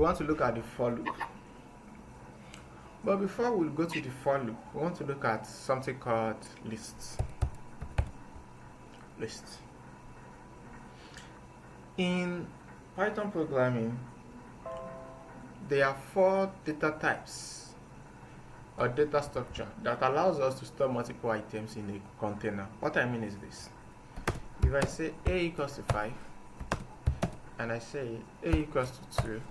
we want to look at the for loop. But before we go to the for loop, we want to look at something called lists. Lists. In Python programming, there are 4 data types or data structure that allows us to store multiple items in a container. What I mean is this. If I say a equals to 5 and I say a equals to 2,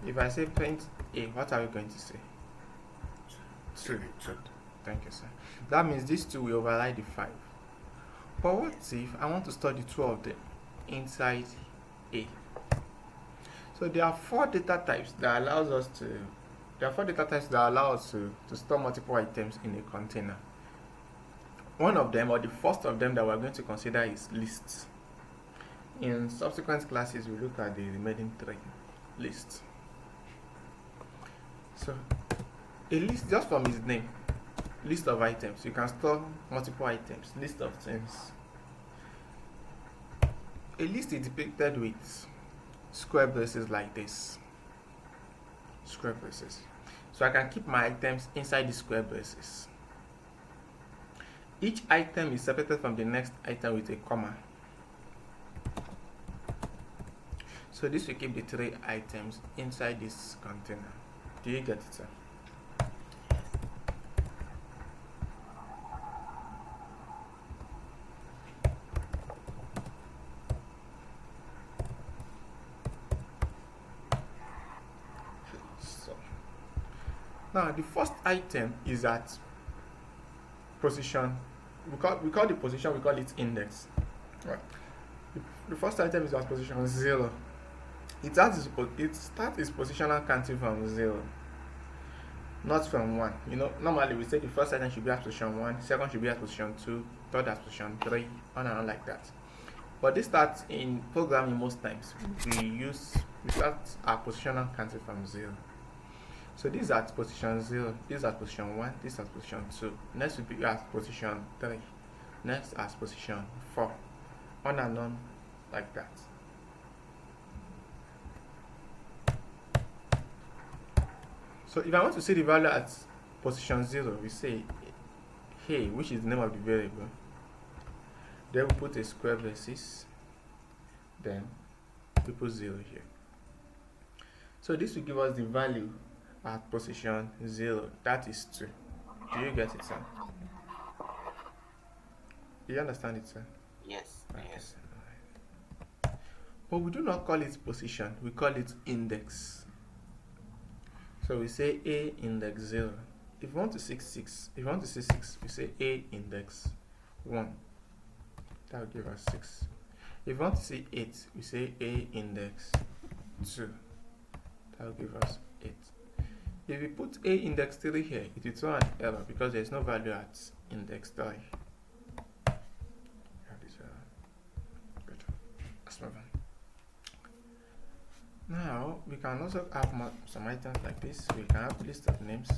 if I say print a, what are we going to say? 2. Good. Thank you, sir. That means these 2 will override the 5. But what if I want to store the 2 of them inside a? So there are 4 data types that allows us to store multiple items in a container. One of them, or the first of them that we're going to consider, is lists. In subsequent classes, we look at the remaining 3 lists. So a list, just from its name, list of items. You can store multiple items, list of things. A list is depicted with square braces like this. Square braces. So I can keep my items inside the square braces. Each item is separated from the next item with a comma. So this will keep the 3 items inside this container. Do you get it, sir? So now the first item is at position. We call the position, we call it index. Right. The first item is at position 0. It starts its positional counting from 0, not from 1. Normally we say the first item should be at position 1, second should be at position 2, third at position 3, on and on like that. But this starts in programming most times. We start our positional counting from 0. So this is at position 0, this is at position 1, this is at position 2. Next will be at position 3, next at position 4, on and on like that. So if I want to see the value at position 0, we say hey, which is the name of the variable. Then we put a square braces, then we put 0 here. So this will give us the value at position 0, that is 2. Do you get it, sir? Do you understand it, sir? Yes. Okay. Yes. But we do not call it position, we call it index. So we say a index 0. If we want to see 6, we say a index 1. That will give us 6. If we want to see 8, we say a index 2. That will give us 8. If we put a index 3 here, it will throw an error because there is no value at index 3. Good. Let's move on. Now we can also have some items like this. We can have a list of names.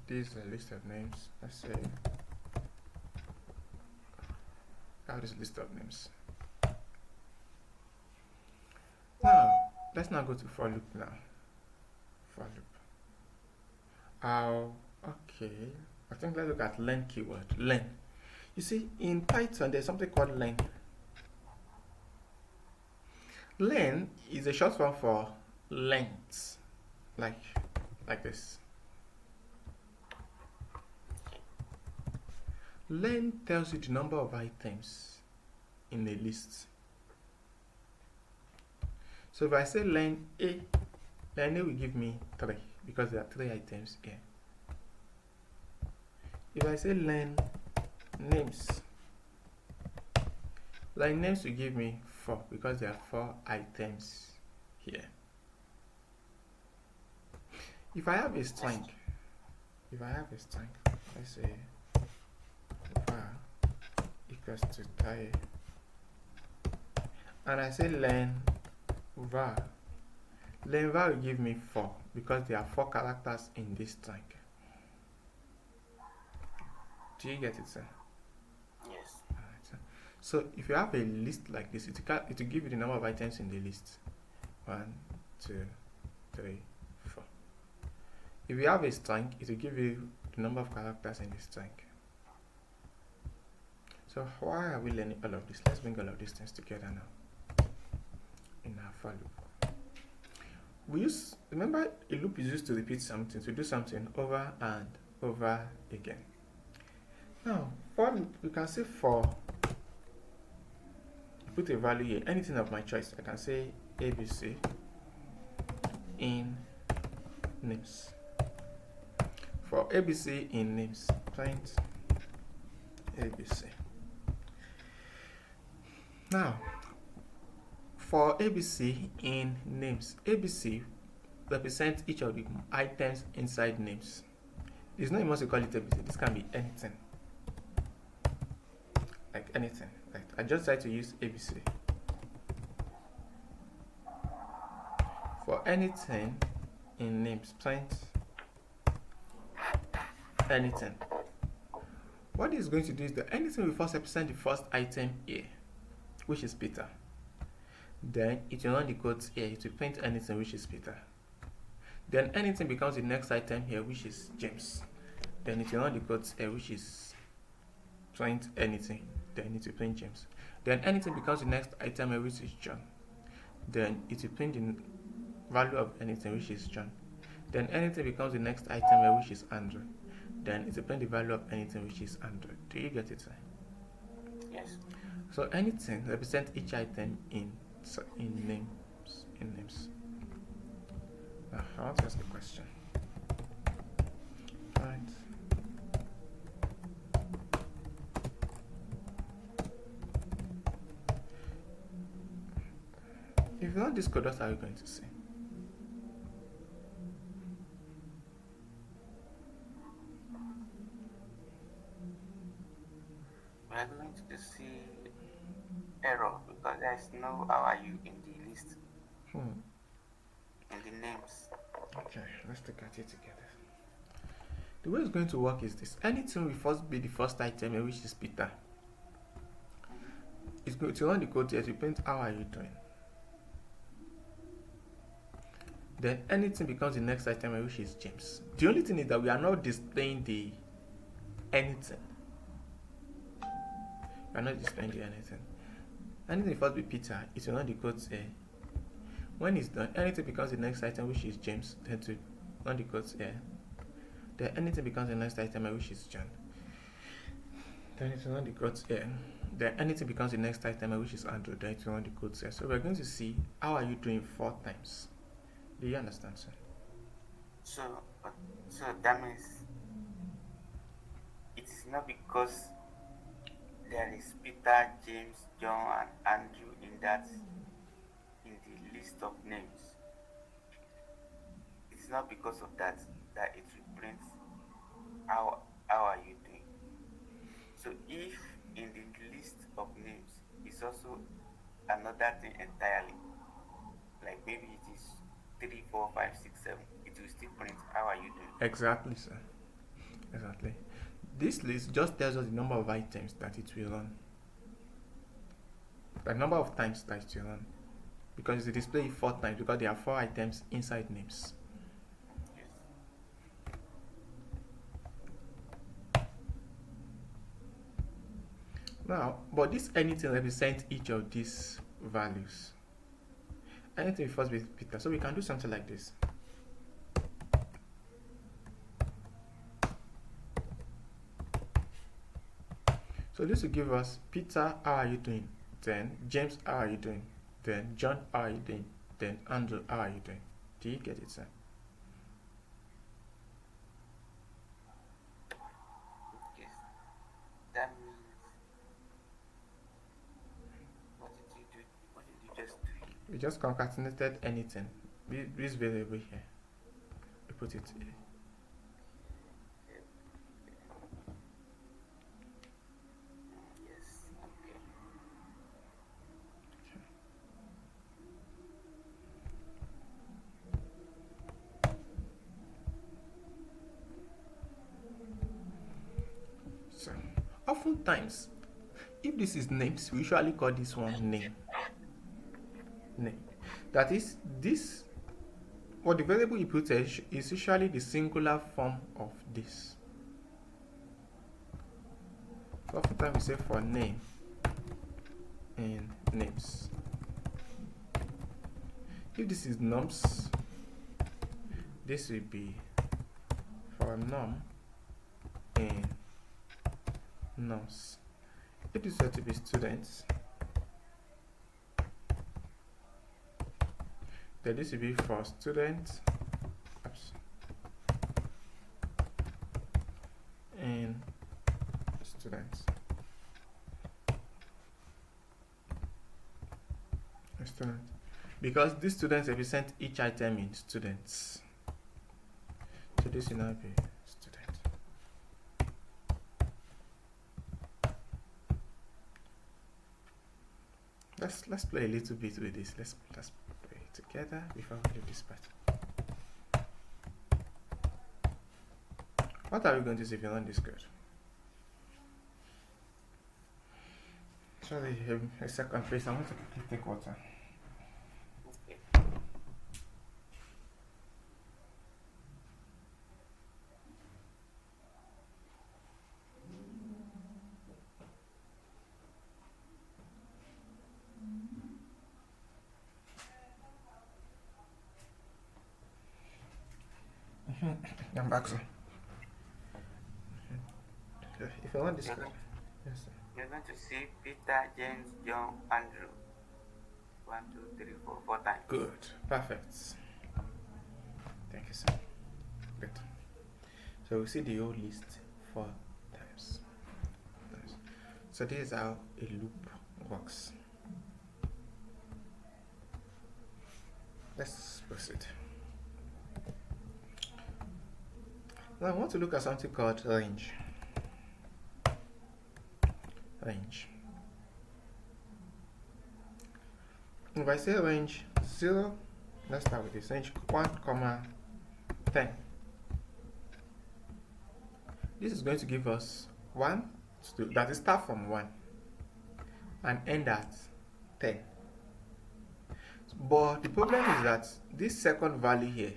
This is a list of names. Let's say I have this list of names. Now let's now go to for loop now. For loop. Okay. I think let's look at len keyword. Len. You see, in Python, there's something called len. Len is a short form for length, like this. Len tells you the number of items in a list. So if I say len A will give me 3 because there are 3 items here. If I say len names will give me 4 because there are 4 items here. If I have a string, let's say var equals to type, and I say len var will give me 4 because there are 4 characters in this string. Do you get it, sir? Yes. Alright, sir. So if you have a list like this, it will give you the number of items in the list. 1, 2, 3, 4. If you have a string, it will give you the number of characters in the string. So why are we learning all of this? Let's bring all of these things together now in our for loop. Remember, a loop is used to repeat something, to do something over and over again. Now, for loop, we can say for, put a value here, anything of my choice. I can say ABC in names. For ABC in names, print ABC. Now, for ABC in names, ABC represents each of the items inside names. It's not even to call it ABC. This can be anything. Like anything. Right? I just try to use ABC. For anything in names, print anything. What it's going to do is that anything will first represent the first item here, which is Peter. Then it will run the codes here, it will print anything, which is Peter. Then anything becomes the next item here, which is James. Then it will run the codes here, which is print anything. Then it will print James. Then anything becomes the next item here, which is John. Then it will print the value of anything, which is John. Then anything becomes the next item here, which is Andrew. Then it will print the value of anything, which is Andrew. Do you get it, sir? Yes. So anything represents each item in names. Now, I want to ask a question. Right. If you run this code, what are you going to see? We are going to see error because there is no how are you in the list. In the names. Okay, let's look at it together. The way it's going to work is this. Anything will first be the first item, which is Peter. It's going to run the code here to print how are you doing. Then anything becomes the next item, which is James. The only thing is that we are not displaying the anything. We are not displaying the anything. Anything will first be Peter. It will run the code here. When it's done, anything becomes the next item, which is James. Then to run the code here. Then anything becomes the next item, which is John. Then it will run the code here. Then anything becomes the next item, which is Andrew. Then it will run the code here. So we're going to see how are you doing 4 times. Do you understand, sir? So that means it is not because there is Peter, James, John, and Andrew in the list of names. It's not because of that it will print how are you doing. So if in the list of names is also another thing entirely, like maybe it is 3, 4, 5, 6, 7, it will still print how are you doing. Exactly, sir. Exactly. This list just tells us the number of items that it will run. The number of times that it will run. Because it displays 4 times, because there are 4 items inside names. Yes. Now, but this anything represents each of these values. Anything first with Peter. So we can do something like this. So this will give us Peter, how are you doing? Then James, how are you doing? Then John, how are you doing? Then Andrew, how are you doing? Do you get it, sir? Yes. That means what did you do? What did you just do? We just concatenated anything. This variable here. We put it here. Yes. Okay. So oftentimes if this is names, we usually call this one name. Name. That is, this, what the variable you put is usually the singular form of this. So oftentimes we say for name and names. If this is nums, this will be for num and nums. If this were to be students, then this will be for students and students. Students. Because these students represent each item in students. So this will now be student. Let's play a little bit with this. Let's play it together before we leave this part. What are we going to see if you run this code? Sorry, a second please. I want to quickly take water. I'm back, sir. If you want this code, yes, sir. You're going to see Peter, James, John, Andrew. 1, 2, 3, 4, 4 times. Good, perfect. Thank you, sir. Good. So we see the whole list 4 times. So this is how a loop works. Let's proceed. Now I want to look at something called range. Range. If I say range 0, let's start with this, range 1, 10. This is going to give us 1, that is start from 1 and end at 10. But the problem is that this second value here,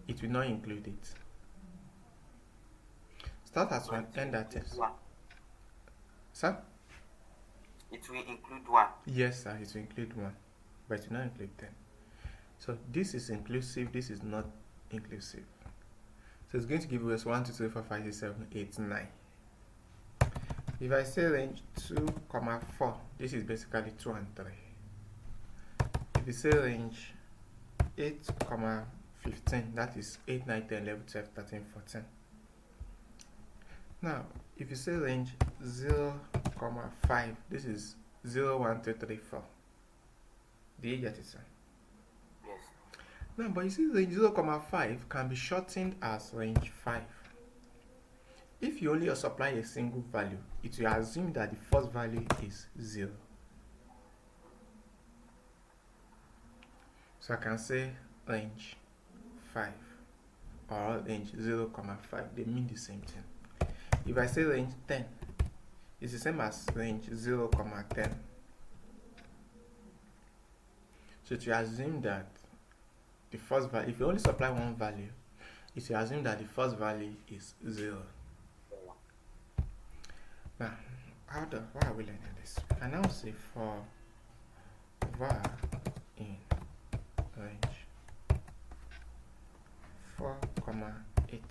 it will not include it. Start at 1, end at 10. Sir? It will include 1. Yes, sir, it will include 1, but it will not include 10. So this is inclusive, this is not inclusive. So it's going to give us 1, 2, 3, 4, 5, 6, 7, 8, 9. If I say range 2, 4, this is basically 2 and 3. If you say range 8, 15, that is 8, 9, 10, 11, 12, 13, 14. Now, if you say range 0, 5, this is 0, 1, 2, 3, 4. Do you get it, sir? Yes. Now, but you see range 0, 5 can be shortened as range 5. If you only supply a single value, it will assume that the first value is 0. So I can say range 5 or range 0, 5. They mean the same thing. If I say range 10, it's the same as range 0, 10. So to assume that the first value, if you only supply one value, it will assume that the first value is 0. Now, why are we learning this? I now say for var in range 4, 8.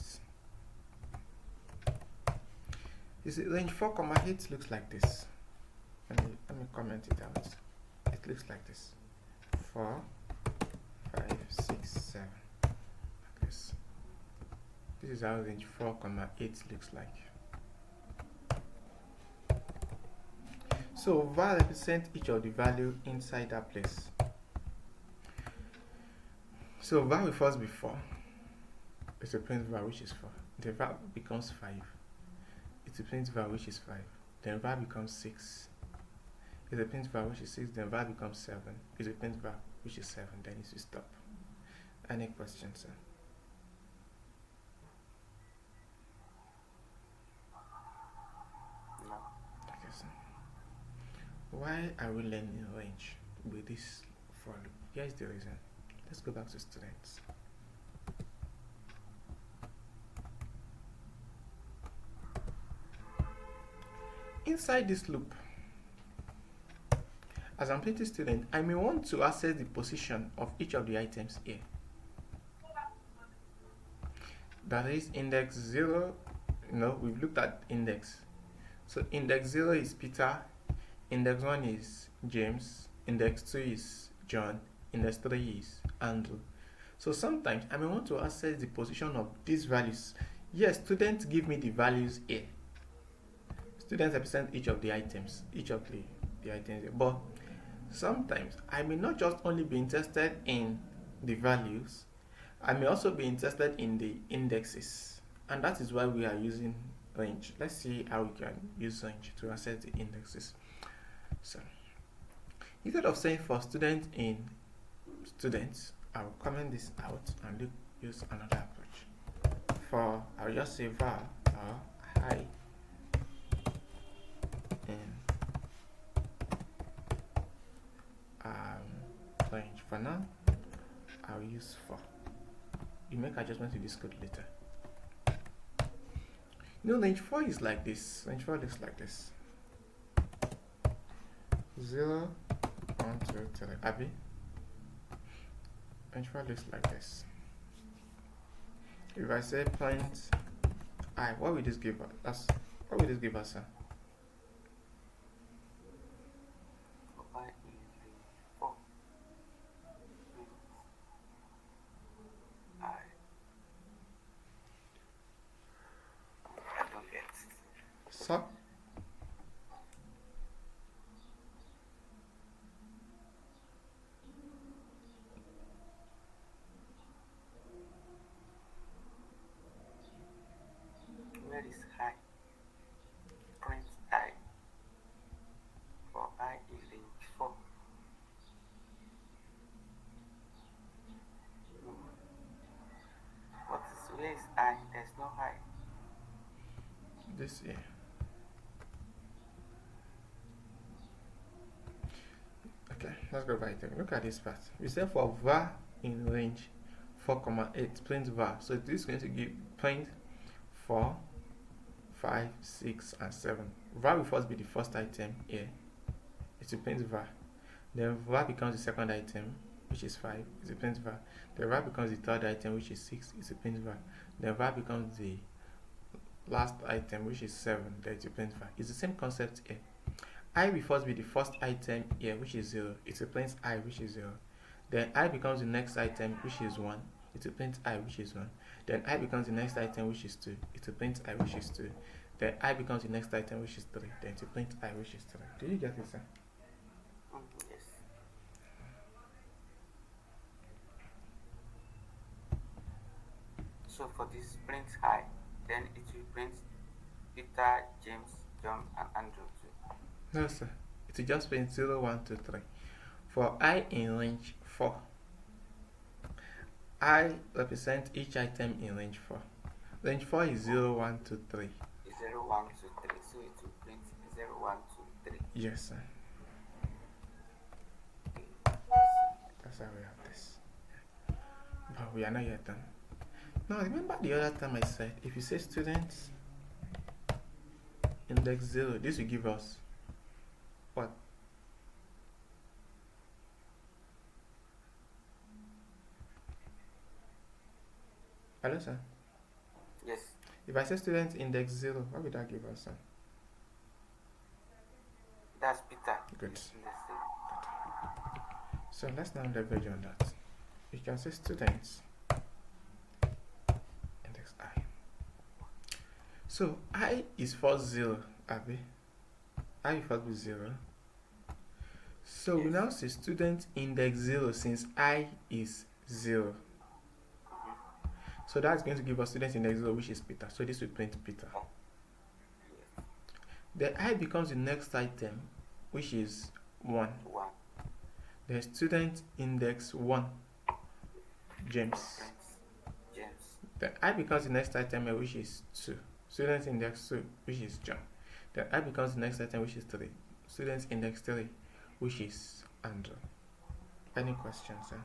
You see, range 4, 8 looks like this. Let me comment it out. It looks like this. 4, 5, 6, 7. Like this. This is how range 4, 8 looks like. So var represents each of the value inside that place. So var will first be 4. It represents var which is 4. The var becomes 5. It represents var which is 5. Then var becomes 6. It represents var which is 6. Then var becomes 7. It represents var which is 7. Then it will stop. Any questions, sir? No. Okay, sir. why are we learning range with this for loop? Here's the reason. Let's go back to students. Inside this loop, as I'm printing student, I may want to access the position of each of the items here. That is index 0. We've looked at index. So index 0 is Peter, index 1 is James, index 2 is John, index 3 is Andrew. So sometimes I may want to access the position of these values. Yes, students give me the values here. Students represent each of the items, here. But sometimes I may not just only be interested in the values, I may also be interested in the indexes, and that is why we are using range. Let's see how we can use range to access the indexes. So instead of saying for students in students, I will comment this out and use another approach. I'll just say var or high in range. For now, I'll use for. You make adjustments to this code later. Range 4 is like this. Range 4 looks like this. 0, 1, 2, 3. Abby. Range 4 looks like this. If I say print I, what will this give us? What will this give us? So where is I? Print I. For I is range 4. Where is I? There's no I. This here. Okay, let's go back there. Look at this part. We say for var in range 4,8 print var. So this is going to give print 4, 5, 6, and 7. Var will first be the first item here. It will print var. Then var becomes the second item, which is 5. It will print var. Then var becomes the third item, which is 6. It will print var. Then var becomes the last item, which is 7. Then it will print var. It's the same concept here. I will first be the first item here, which is 0. It will print I, which is 0. Then I becomes the next item, which is 1. It will print I, which is 1. Then I becomes the next item, which is 2. It will print I, which is 2. Then I becomes the next item, which is 3. Then it will print I, which is 3. Do you get it, sir? Yes. So for this print I, then it will print Peter, James, John, and Andrew too. No, sir. It will just print 0, 1, 2, 3. For I in range 4, I represent each item in range 4. Range 4 is 0, 1, 2, 3. 0, 1, 2, 3. So it will print 0, 1, 2, 3. Yes, sir. That's how we have this. But we are not yet done. Now, remember the other time I said, if you say students index 0, this will give us what? Hello, sir? Yes. If I say student index 0, what would that give us, sir? That's Peter. Good. Good. So let's now leverage on that. We can say students index I. So I is first 0, Abby. I is first be 0. So we now say student index 0 since I is 0. So that's going to give us student index 0, which is Peter. So this will print Peter. Then I becomes the next item, which is 1. The student index 1, James. Then I becomes the next item, which is 2. Student index 2, which is John. Then I becomes the next item, which is 3. students index 3, which is Andrew. Any questions, sir?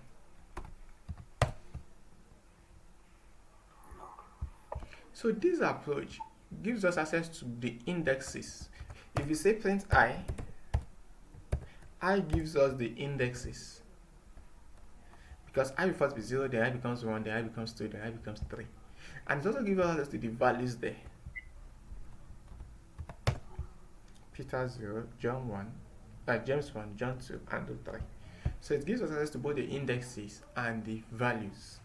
So this approach gives us access to the indexes. If you say print I gives us the indexes. Because I will first be 0, then I becomes 1, then I becomes 2, then I becomes 3. And it also gives us access to the values there. Peter 0, John 1, James 1, John 2, Andrew 3. So it gives us access to both the indexes and the values.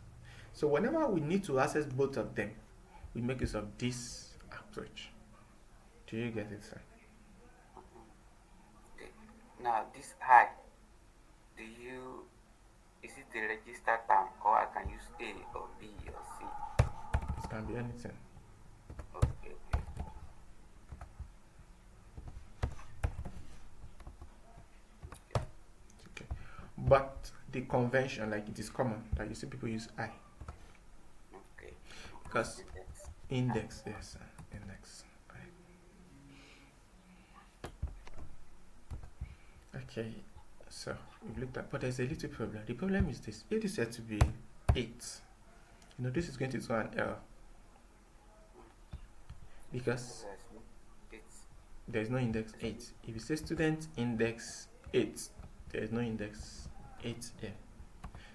So whenever we need to access both of them, we make use of this approach. Do you get it, sir? Okay. Now this I, is it the register term, or I can use A or B or C? It can be anything. Okay. Okay. But the convention, like it is common that you see people use I. Okay. Because index, yes, sir. Index. I. Okay. So we've looked at, but there's a little problem. The problem is this: it is said to be 8. This is going to throw an error because there's no index 8. If you say student index 8, there's no index 8 here.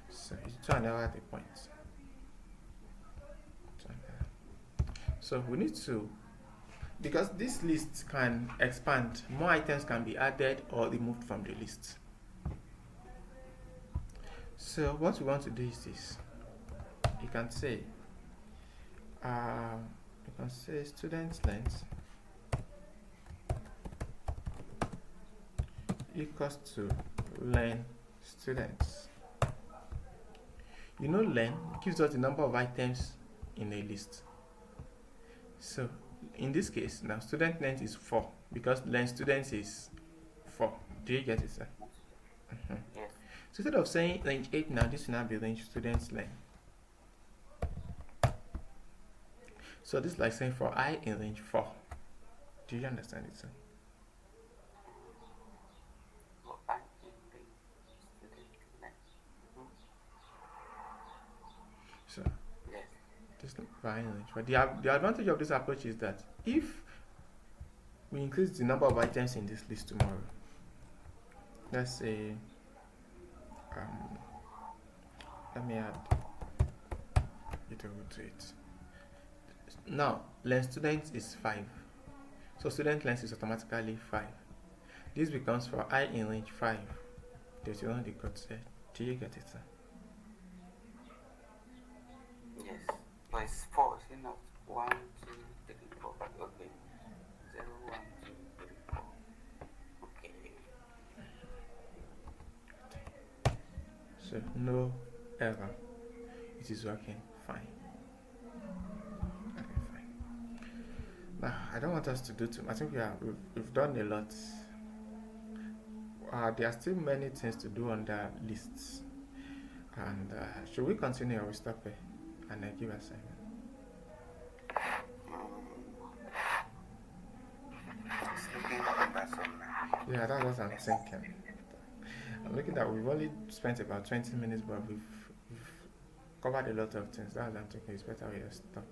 So it's throw an error at a point. So we need to, because this list can expand, more items can be added or removed from the list. So what we want to do is this. You can say student length equals to len students. Len gives us the number of items in a list. So in this case, now student length is 4 because len students is 4. Do you get it, sir? Mm-hmm. Yes. So instead of saying range 8 now, this will now be range students length. So this is like saying for I in range 4. Do you understand it, sir? So yes. This is for I in range 4. The advantage of this approach is that if we increase the number of items in this list tomorrow, let's say let me add it over to it. Now len students is 5, so student length is automatically 5. This becomes for I in range 5. There's one the code said. Do you get it, sir? Yes, but it's 4, is it not? 1, 2, 3, 4. Okay. 0, 1, 2, 3, 4. Okay. So no error. It is working fine. Okay, fine. Now I don't want us to do too much. I think we've done a lot. There are still many things to do on the lists. And should we continue or we stop here and give assignment? Yeah, that's what I'm thinking. I'm looking at, we've only spent about 20 minutes, but we've covered a lot of things. That's what I'm thinking. It's better we just stop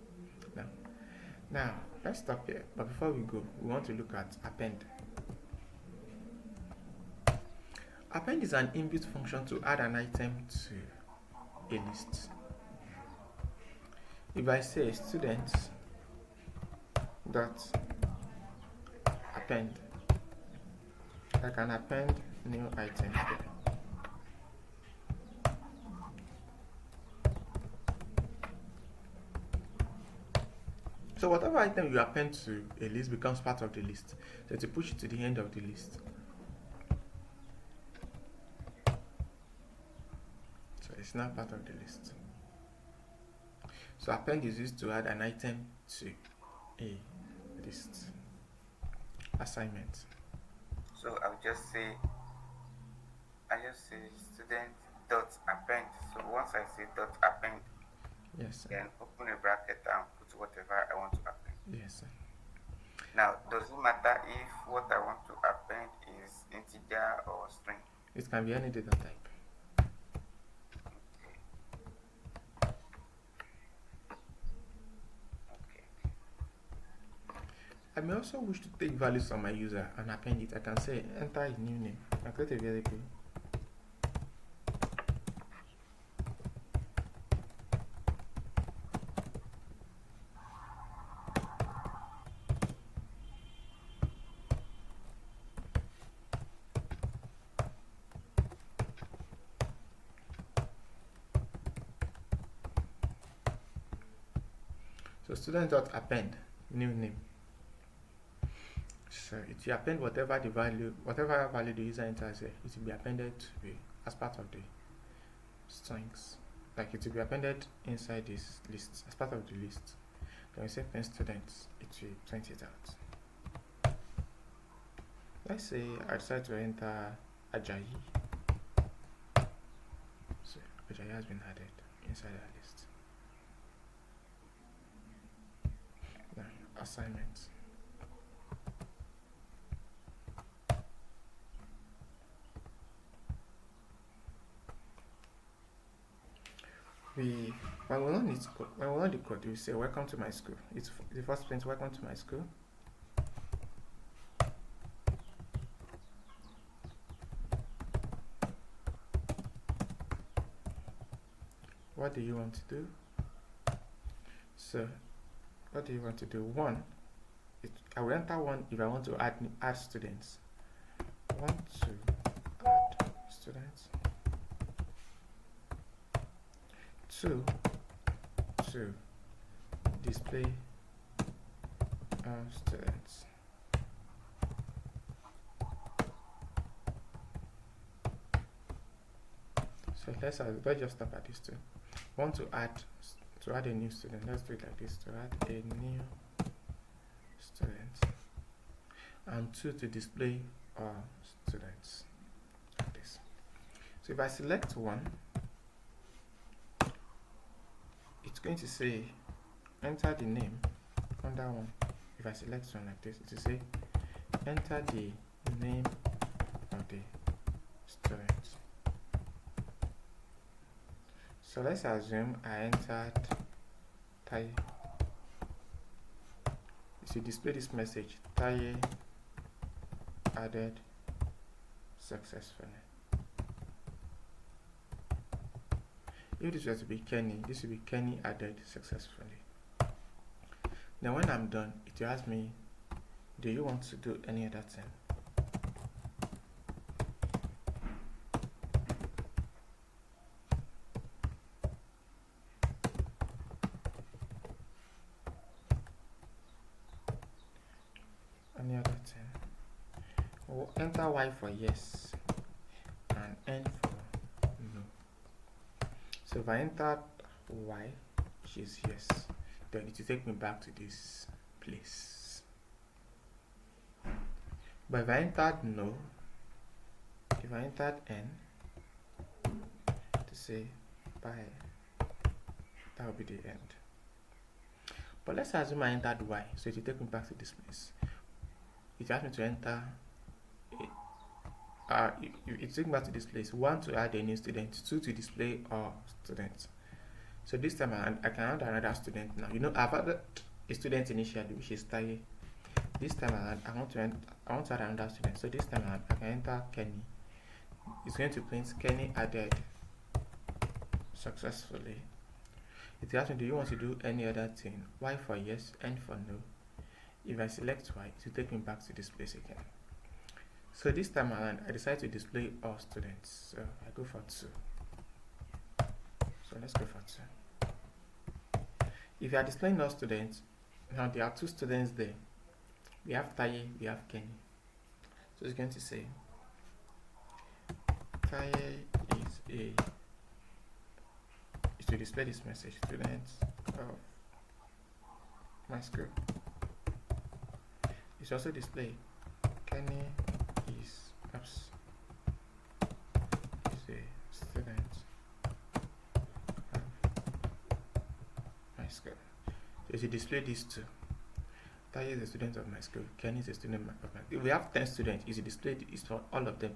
now. Let's stop here. But before we go, we want to look at append. Append is an inbuilt function to add an item to a list. If I say students dot append, I can append new item here. So whatever item you append to a list becomes part of the list. So to push it to the end of the list. So it's not part of the list. So append is used to add an item to a list. Assignment. So I just say student dot append. So once I say dot append, yes, sir. Then open a bracket and put whatever I want to append. Yes, sir. Now, does it matter if what I want to append is data or string? It can be any data type. Okay. I may also wish to take values from my user and append it. I can say enter a new name. I create a variable. So student.append new name. So it will append whatever value the user enters here, it will be appended to be as part of the strings. Like it will be appended inside this list as part of the list. Then we say pen students, it will print it out. Let's say I decide to enter Ajayi. So Ajayi has been added inside our list. Now assignments. When we run the code, we say welcome to my school. It's the first print welcome to my school. What do you want to do? So what do you want to do? I will enter 1 if I want to add students. Want to add students. 2 to display students. So let's just stop at this 2. Want to add a new student. Let's do it like this: to add a new student, and 2 to display students, like this. So if I select 1, it's going to say enter the name under 1. If I select 1 like this, it will say enter the name of the student. So let's assume I entered Taye. It will display this message: Taye added successfully. If this were to be Kenny, this will be Kenny added successfully. Now when I'm done, it will ask me, do you want to do any other thing? Any other thing? We'll enter Y for yes and N for no. So if I entered Y, which is yes, then it will take me back to this place. But if I entered no, if I entered N, to say bye, that will be the end. But let's assume I entered Y, so it will take me back to this place. It asked me to enter it takes me back to this place: 1 to add a new student, 2 to display all students. So this time I can add another student now. I've added a student initially, which is Taye. This time I want to add another student. So this time I can enter Kenny. It's going to print Kenny added successfully. It asks me, do you want to do any other thing? Y for yes, N for no. If I select Y, it will take me back to this place again. So this time around, I decide to display all students. So I go for 2. So let's go for 2. If you are displaying all students, now there are 2 students there. We have Taye, we have Kenny. So it's going to say Taye it will display this message: students of my school. It's also display Kenny is a student of my school. So it will display these 2. Taye is a student of my school, Kenny is a student of my school. If we have 10 students, it will display it's for all of them.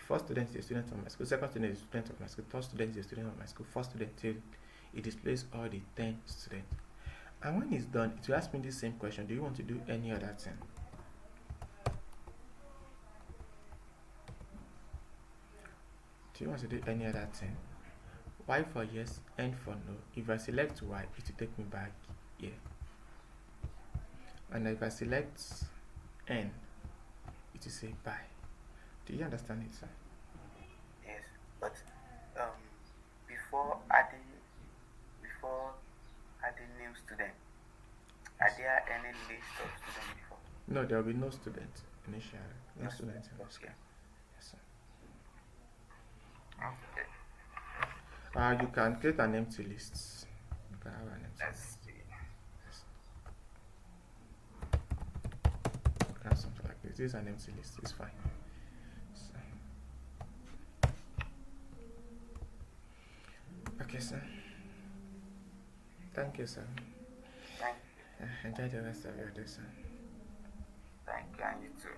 first student is a student of my school, second student is a student of my school, third student is a student of my school, fourth student till it displays all the 10 students. And when it's done, it will ask me the same question: do you want to do any other thing? Do you want to do any other thing? Y for yes, N for no. If I select Y, it will take me back here. And if I select N, it will say bye. Do you understand it, sir? Yes, but before adding new student, are there any list of students before? No, there will be no student initially. No students in this Okay. game. Yes, sir. Okay. You can create an empty list. You can have an empty Let's list. see. Yes. You can have something like this. This is an empty list. It's fine. So. Okay, sir. Thank you, sir. Thank Enjoy the rest of your day, sir. you, and you too.